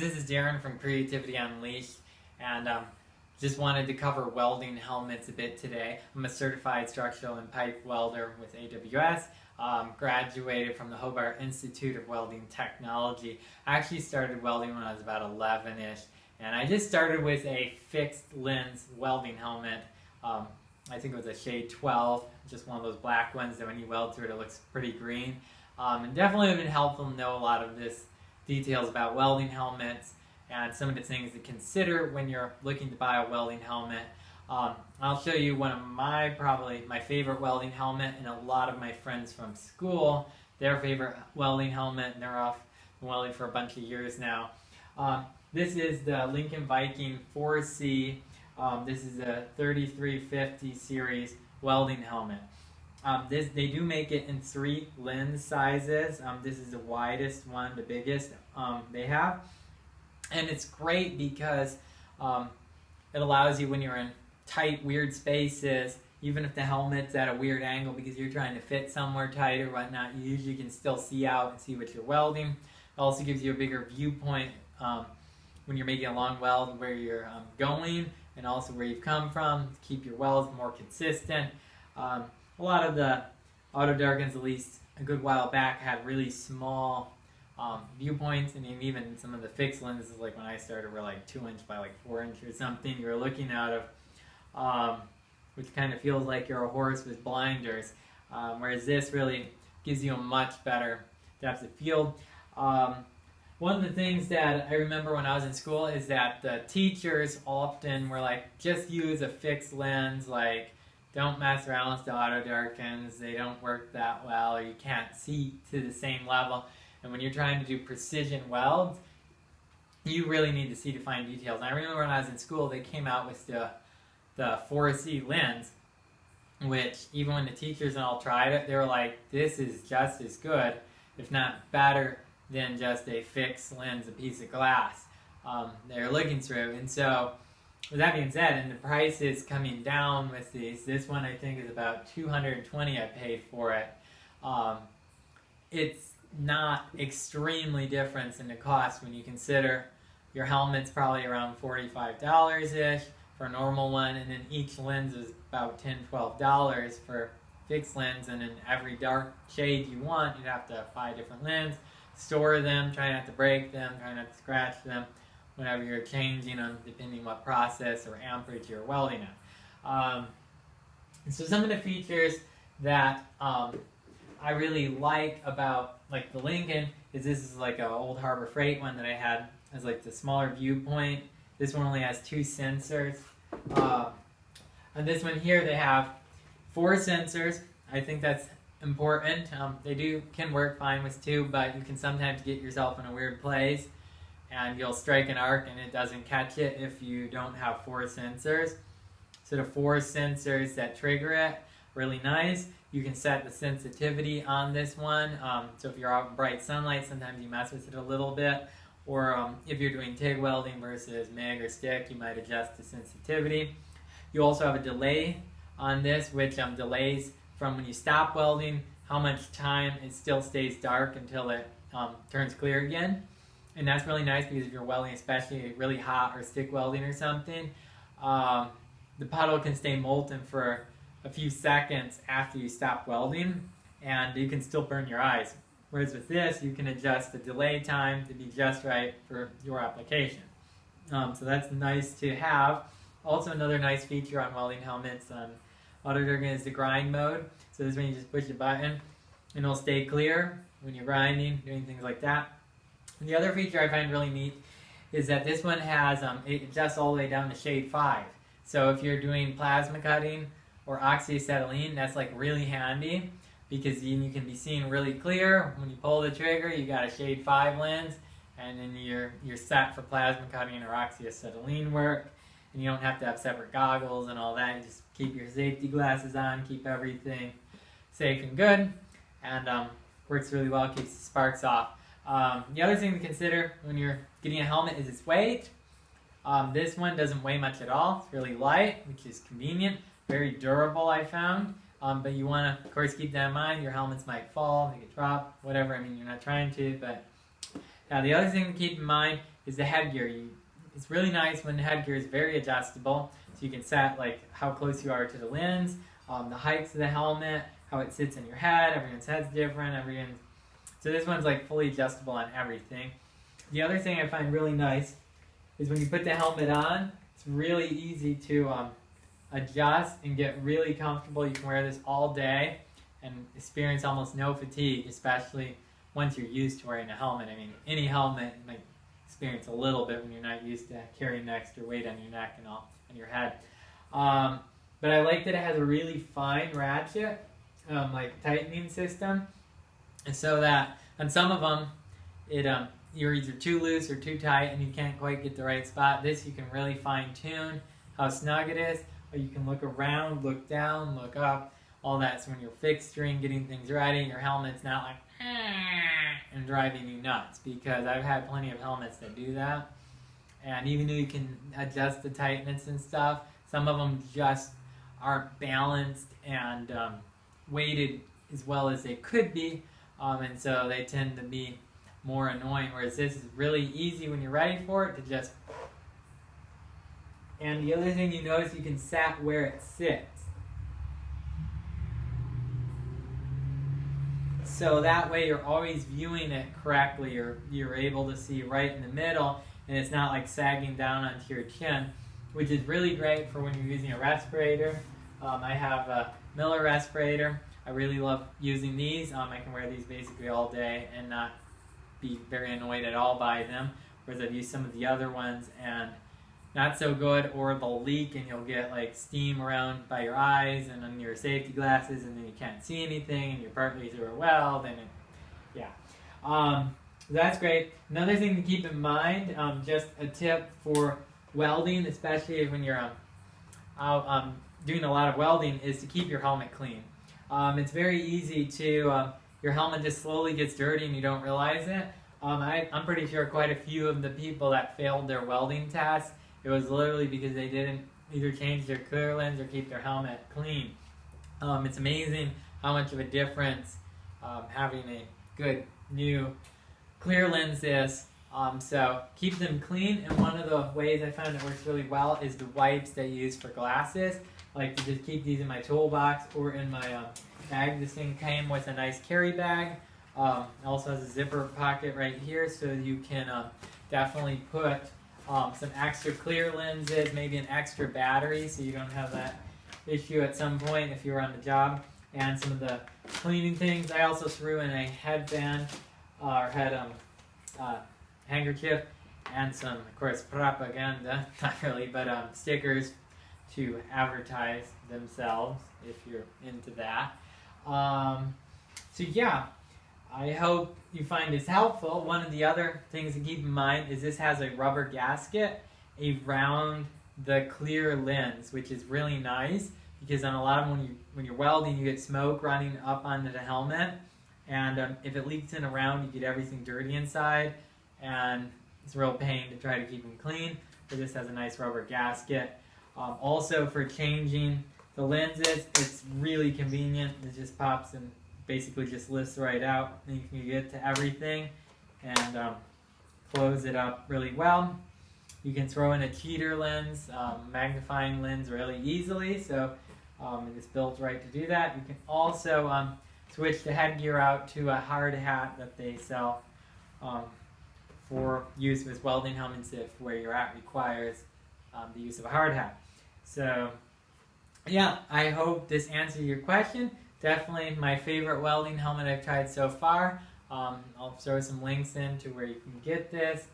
this is Darren from Creativity Unleashed, and just wanted to cover welding helmets a bit today. I'm a certified structural and pipe welder with AWS. Graduated from the Hobart Institute of Welding Technology. I actually started welding when I was about 11-ish, and I just started with a fixed lens welding helmet. I think it was a shade 12, just one of those black ones that when you weld through it, it looks pretty green. And definitely have been helpful to know a lot of this details about welding helmets and some of the things to consider when you're looking to buy a welding helmet. I'll show you one of probably my favorite welding helmet, and a lot of my friends from school, their favorite welding helmet, and they're off welding for a bunch of years now. This is the Lincoln Viking 4C. This is a 3350 series welding helmet. They do make it in 3 lens sizes. This is the widest one, the biggest they have. And it's great because it allows you, when you're in tight, weird spaces, even if the helmet's at a weird angle because you're trying to fit somewhere tight or whatnot, you usually can still see out and see what you're welding. It also gives you a bigger viewpoint when you're making a long weld, where you're going and also where you've come from, to keep your welds more consistent. A lot of the auto darkens, at least a good while back, had really small viewpoints, and even some of the fixed lenses, like when I started, were like 2 inch by like 4 inch or something you're looking out of, which kind of feels like you're a horse with blinders, whereas this really gives you a much better depth of field. One of the things that I remember when I was in school is that the teachers often were like, just use a fixed lens, like don't mess around with the auto darkens, they don't work that well, or you can't see to the same level. And when you're trying to do precision welds, you really need to see to fine details. And I remember when I was in school, they came out with the 4C lens, which even when the teachers and all tried it, they were like, this is just as good, if not better, than just a fixed lens, a piece of glass they're looking through. And so, with that being said, and the price is coming down with these. This one I think is about $220 I paid for it. It's not extremely different in the cost when you consider your helmet's probably around $45-ish for a normal one, and then each lens is about $10-12 for fixed lens, and in every dark shade you want, you'd have to buy different lens, store them, try not to break them, try not to scratch them whenever you're changing them, depending what process or amperage you're welding at. So some of the features that I really like about the Lincoln is this is like an old Harbor Freight one that I had as like the smaller viewpoint. This one only has 2 sensors. On this one here they have 4 sensors. I think that's important. They can work fine with 2, but you can sometimes get yourself in a weird place and you'll strike an arc and it doesn't catch it if you don't have 4 sensors. So the 4 sensors that trigger it, really nice. You can set the sensitivity on this one. So if you're out in bright sunlight, sometimes you mess with it a little bit. Or if you're doing TIG welding versus MIG or stick, you might adjust the sensitivity. You also have a delay on this, which delays from when you stop welding, how much time it still stays dark until it turns clear again. And that's really nice because if you're welding, especially really hot or stick welding or something, the puddle can stay molten for a few seconds after you stop welding, and you can still burn your eyes. Whereas with this, you can adjust the delay time to be just right for your application. So that's nice to have. Also, another nice feature on welding helmets on auto darken is the grind mode. So this is when you just push a button and it'll stay clear when you're grinding, doing things like that. And the other feature I find really neat is that this one has, it adjusts all the way down to shade 5. So if you're doing plasma cutting or oxyacetylene, that's like really handy because you can be seeing really clear. When you pull the trigger, you got a shade 5 lens, and then you're set for plasma cutting or oxyacetylene work, and you don't have to have separate goggles and all that. You just keep your safety glasses on, keep everything safe and good, and works really well, keeps the sparks off. The other thing to consider when you're getting a helmet is its weight. This one doesn't weigh much at all. It's really light, which is convenient. Very durable, I found. But you want to, of course, keep that in mind. Your helmets might fall, they could drop, whatever. I mean, you're not trying to, but the other thing to keep in mind is the headgear. It's really nice when the headgear is very adjustable, so you can set like how close you are to the lens, the height of the helmet, how it sits in your head. Everyone's head's different. So this one's like fully adjustable on everything. The other thing I find really nice is when you put the helmet on, it's really easy to adjust and get really comfortable. You can wear this all day and experience almost no fatigue, especially once you're used to wearing a helmet. I mean, any helmet might experience a little bit when you're not used to carrying the extra weight on your neck and all, on your head. But I like that it has a really fine ratchet, like tightening system, and so that on some of them, you're either too loose or too tight and you can't quite get the right spot. This you can really fine tune how snug it is, or you can look around, look down, look up, all that. So when you're fixturing, getting things ready, your helmet's not like and driving you nuts, because I've had plenty of helmets that do that. And even though you can adjust the tightness and stuff, some of them just aren't balanced and weighted as well as they could be, and so they tend to be more annoying, whereas this is really easy when you're ready for it to just... And the other thing you notice, you can set where it sits. So that way you're always viewing it correctly, or you're able to see right in the middle, and it's not like sagging down onto your chin, which is really great for when you're using a respirator. I have a Miller respirator. I really love using these. I can wear these basically all day and not be very annoyed at all by them, whereas I've used some of the other ones and not so good, or they'll leak and you'll get like steam around by your eyes and on your safety glasses, and then you can't see anything and you're partly through a weld, and that's great. Another thing to keep in mind, just a tip for welding, especially when you're out doing a lot of welding, is to keep your helmet clean. It's very easy to, your helmet just slowly gets dirty and you don't realize it. I'm pretty sure quite a few of the people that failed their welding tests, it was literally because they didn't either change their clear lens or keep their helmet clean. It's amazing how much of a difference having a good new clear lens is. So keep them clean, and one of the ways I found it works really well is the wipes they use for glasses. I like to just keep these in my toolbox or in my bag. This thing came with a nice carry bag. It also has a zipper pocket right here, so you can definitely put some extra clear lenses, maybe an extra battery, so you don't have that issue at some point if you're on the job, and some of the cleaning things. I also threw in a headband, or handkerchief, and some, of course, propaganda, not really, but stickers to advertise themselves if you're into that. So yeah, I hope you find this helpful. One of the other things to keep in mind is this has a rubber gasket around the clear lens, which is really nice, because on a lot of them, when you're welding, you get smoke running up onto the helmet, and if it leaks in around, you get everything dirty inside, and it's a real pain to try to keep them clean. So this has a nice rubber gasket. Also, for changing the lenses, it's really convenient. It just pops and basically just lifts right out, and you can get to everything and close it up really well. You can throw in a cheater lens, magnifying lens really easily, so it's built right to do that. You can also switch the headgear out to a hard hat that they sell for use with welding helmets if where you're at requires the use of a hard hat. So yeah, I hope this answered your question. Definitely my favorite welding helmet I've tried so far. I'll throw some links in to where you can get this.